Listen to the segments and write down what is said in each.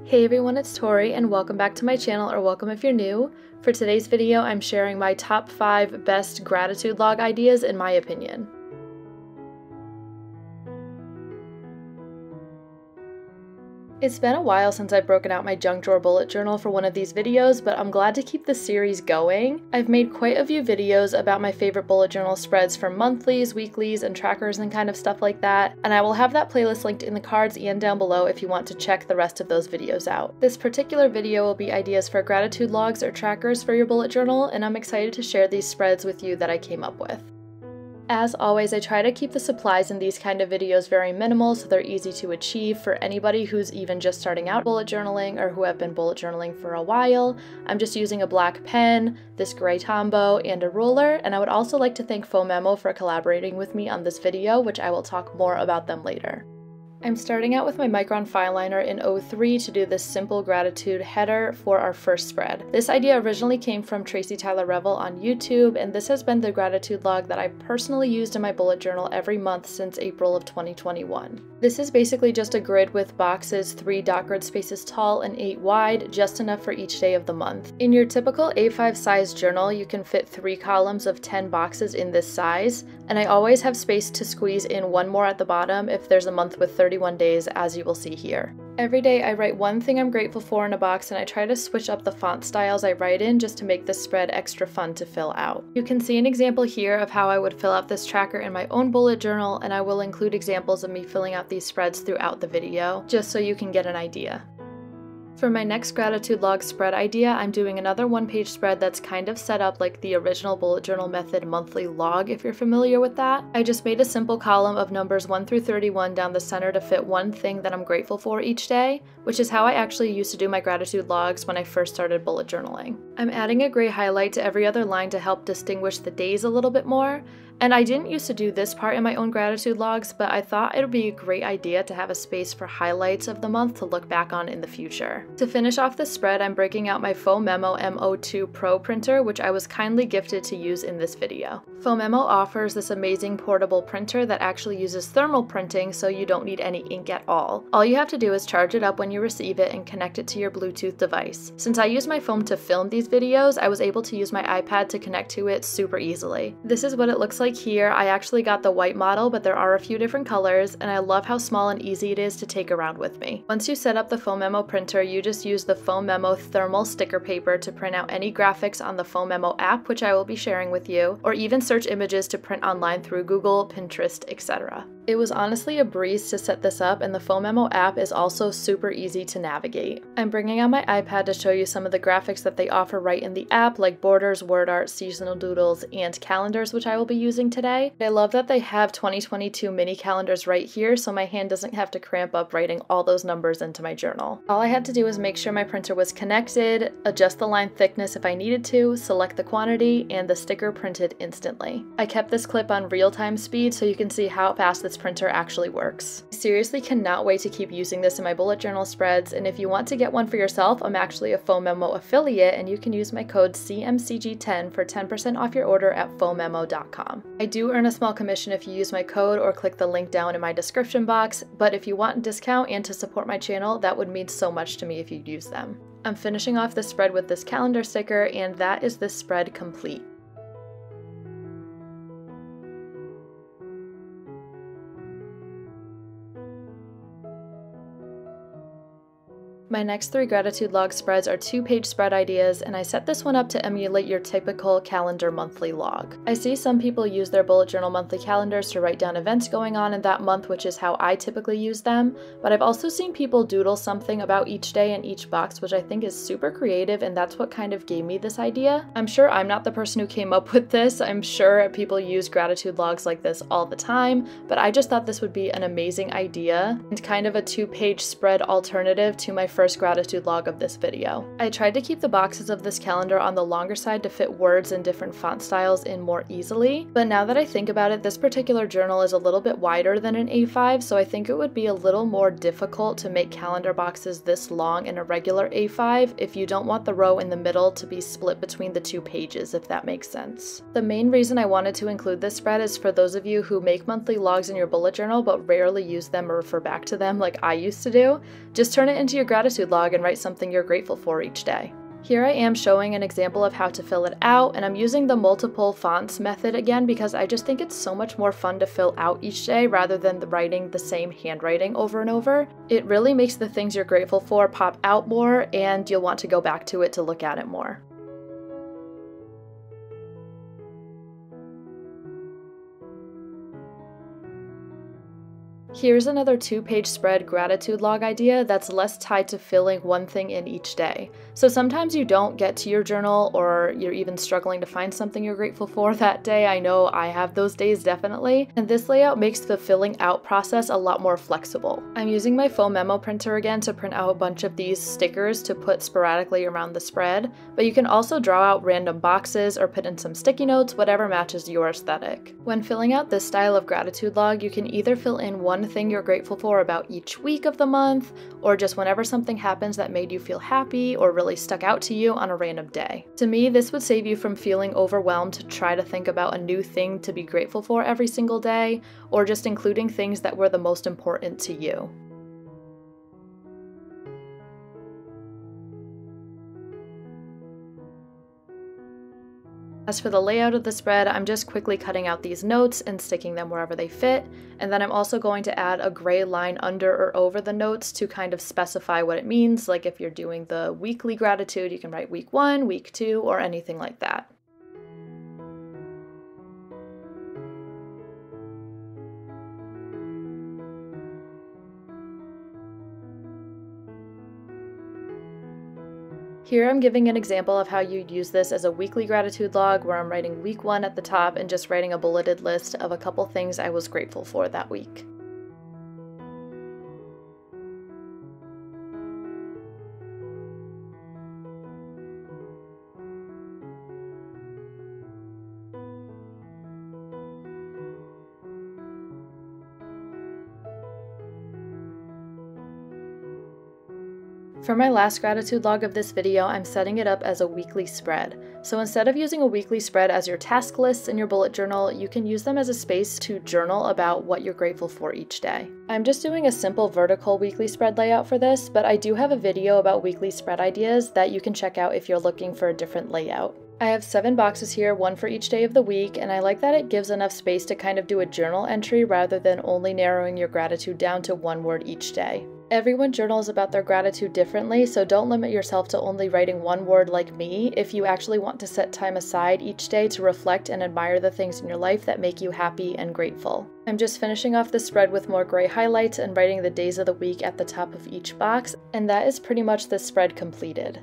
Hey everyone, it's Tori and welcome back to my channel, or welcome if you're new. For today's video, I'm sharing my top 5 best gratitude log ideas in my opinion. It's been a while since I've broken out my junk drawer bullet journal for one of these videos, but I'm glad to keep this series going. I've made quite a few videos about my favorite bullet journal spreads for monthlies, weeklies, and trackers and kind of stuff like that, and I will have that playlist linked in the cards and down below if you want to check the rest of those videos out. This particular video will be ideas for gratitude logs or trackers for your bullet journal, and I'm excited to share these spreads with you that I came up with. As always, I try to keep the supplies in these kind of videos very minimal so they're easy to achieve for anybody who's even just starting out bullet journaling or who have been bullet journaling for a while. I'm just using a black pen, this gray tombow, and a ruler, and I would also like to thank Phomemo for collaborating with me on this video, which I will talk more about them later. I'm starting out with my Micron Fineliner in 03 to do this simple gratitude header for our first spread. This idea originally came from Tracy Tyler Revel on YouTube, and this has been the gratitude log that I personally used in my bullet journal every month since April of 2021. This is basically just a grid with boxes 3 dot grid spaces tall and 8 wide, just enough for each day of the month. In your typical A5 size journal, you can fit 3 columns of 10 boxes in this size, and I always have space to squeeze in one more at the bottom if there's a month with 31 days, as you will see here. Every day I write one thing I'm grateful for in a box, and I try to switch up the font styles I write in just to make this spread extra fun to fill out. You can see an example here of how I would fill out this tracker in my own bullet journal, and I will include examples of me filling out these spreads throughout the video, just so you can get an idea. For my next gratitude log spread idea, I'm doing another one-page spread that's kind of set up like the original bullet journal method monthly log, if you're familiar with that. I just made a simple column of numbers 1 through 31 down the center to fit one thing that I'm grateful for each day, which is how I actually used to do my gratitude logs when I first started bullet journaling. I'm adding a gray highlight to every other line to help distinguish the days a little bit more. And I didn't used to do this part in my own gratitude logs, but I thought it would be a great idea to have a space for highlights of the month to look back on in the future. To finish off the spread, I'm breaking out my Phomemo M02 Pro printer, which I was kindly gifted to use in this video. Phomemo offers this amazing portable printer that actually uses thermal printing, so you don't need any ink at all. All you have to do is charge it up when you receive it and connect it to your Bluetooth device. Since I use my phone to film these videos, I was able to use my iPad to connect to it super easily. This is what it looks like here. I actually got the white model, but there are a few different colors, and I love how small and easy it is to take around with me. Once you set up the Phomemo printer, you just use the Phomemo thermal sticker paper to print out any graphics on the Phomemo app, which I will be sharing with you, or even search images to print online through Google, Pinterest, etc. It was honestly a breeze to set this up, and the Phomemo app is also super easy to navigate. I'm bringing out my iPad to show you some of the graphics that they offer right in the app, like borders, word art, seasonal doodles, and calendars, which I will be using today. I love that they have 2022 mini calendars right here, so my hand doesn't have to cramp up writing all those numbers into my journal. All I had to do was make sure my printer was connected, adjust the line thickness if I needed to, select the quantity, and the sticker printed instantly. I kept this clip on real-time speed so you can see how fast this printer actually works. I seriously cannot wait to keep using this in my bullet journal spreads, and if you want to get one for yourself, I'm actually a Phomemo affiliate, and you can use my code CMCG10 for 10% off your order at phomemo.com. I do earn a small commission if you use my code or click the link down in my description box, but if you want a discount and to support my channel, that would mean so much to me if you'd use them. I'm finishing off the spread with this calendar sticker, and that is this spread complete. My next 3 gratitude log spreads are 2-page spread ideas, and I set this one up to emulate your typical calendar monthly log. I see some people use their bullet journal monthly calendars to write down events going on in that month, which is how I typically use them, but I've also seen people doodle something about each day in each box, which I think is super creative, and that's what kind of gave me this idea. I'm sure I'm not the person who came up with this. I'm sure people use gratitude logs like this all the time, but I just thought this would be an amazing idea and kind of a 2-page spread alternative to my first gratitude log of this video. I tried to keep the boxes of this calendar on the longer side to fit words and different font styles in more easily, but now that I think about it, this particular journal is a little bit wider than an A5, so I think it would be a little more difficult to make calendar boxes this long in a regular A5 if you don't want the row in the middle to be split between the 2 pages, if that makes sense. The main reason I wanted to include this spread is for those of you who make monthly logs in your bullet journal but rarely use them or refer back to them like I used to do. Just turn it into your gratitude gratitude log and write something you're grateful for each day. Here I am showing an example of how to fill it out, and I'm using the multiple fonts method again because I just think it's so much more fun to fill out each day rather than writing the same handwriting over and over. It really makes the things you're grateful for pop out more, and you'll want to go back to it to look at it more. Here's another 2-page spread gratitude log idea that's less tied to filling one thing in each day. So sometimes you don't get to your journal, or you're even struggling to find something you're grateful for that day. I know I have those days definitely. And this layout makes the filling out process a lot more flexible. I'm using my Phomemo printer again to print out a bunch of these stickers to put sporadically around the spread, but you can also draw out random boxes or put in some sticky notes, whatever matches your aesthetic. When filling out this style of gratitude log, you can either fill in one thing you're grateful for about each week of the month, or just whenever something happens that made you feel happy or really stuck out to you on a random day. To me, this would save you from feeling overwhelmed to try to think about a new thing to be grateful for every single day, or just including things that were the most important to you. As for the layout of the spread, I'm just quickly cutting out these notes and sticking them wherever they fit, and then I'm also going to add a gray line under or over the notes to kind of specify what it means. Like if you're doing the weekly gratitude, you can write week 1, week 2, or anything like that. Here I'm giving an example of how you'd use this as a weekly gratitude log, where I'm writing week 1 at the top and just writing a bulleted list of a couple things I was grateful for that week. For my last gratitude log of this video, I'm setting it up as a weekly spread. So instead of using a weekly spread as your task lists in your bullet journal, you can use them as a space to journal about what you're grateful for each day. I'm just doing a simple vertical weekly spread layout for this, but I do have a video about weekly spread ideas that you can check out if you're looking for a different layout. I have 7 boxes here, one for each day of the week, and I like that it gives enough space to kind of do a journal entry rather than only narrowing your gratitude down to one word each day. Everyone journals about their gratitude differently, so don't limit yourself to only writing one word like me if you actually want to set time aside each day to reflect and admire the things in your life that make you happy and grateful. I'm just finishing off the spread with more gray highlights and writing the days of the week at the top of each box, and that is pretty much the spread completed.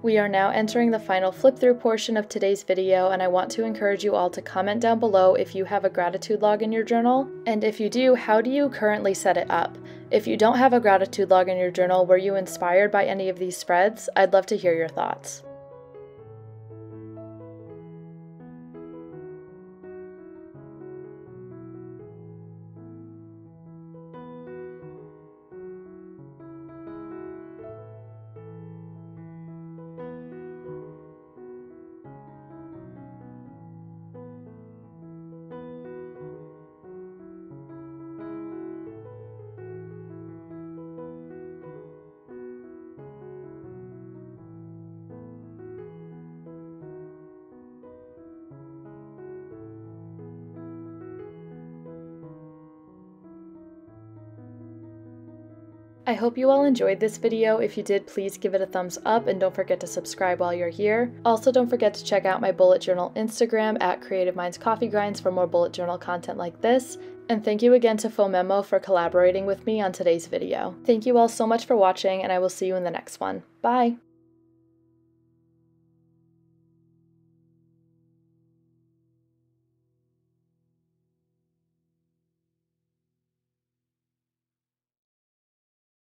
We are now entering the final flip through portion of today's video, and I want to encourage you all to comment down below if you have a gratitude log in your journal, and if you do, how do you currently set it up? If you don't have a gratitude log in your journal, were you inspired by any of these spreads? I'd love to hear your thoughts. I hope you all enjoyed this video. If you did, please give it a thumbs up and don't forget to subscribe while you're here. Also, don't forget to check out my bullet journal Instagram at Creative Minds Coffee Grinds for more bullet journal content like this. And thank you again to Phomemo for collaborating with me on today's video. Thank you all so much for watching, and I will see you in the next one. Bye!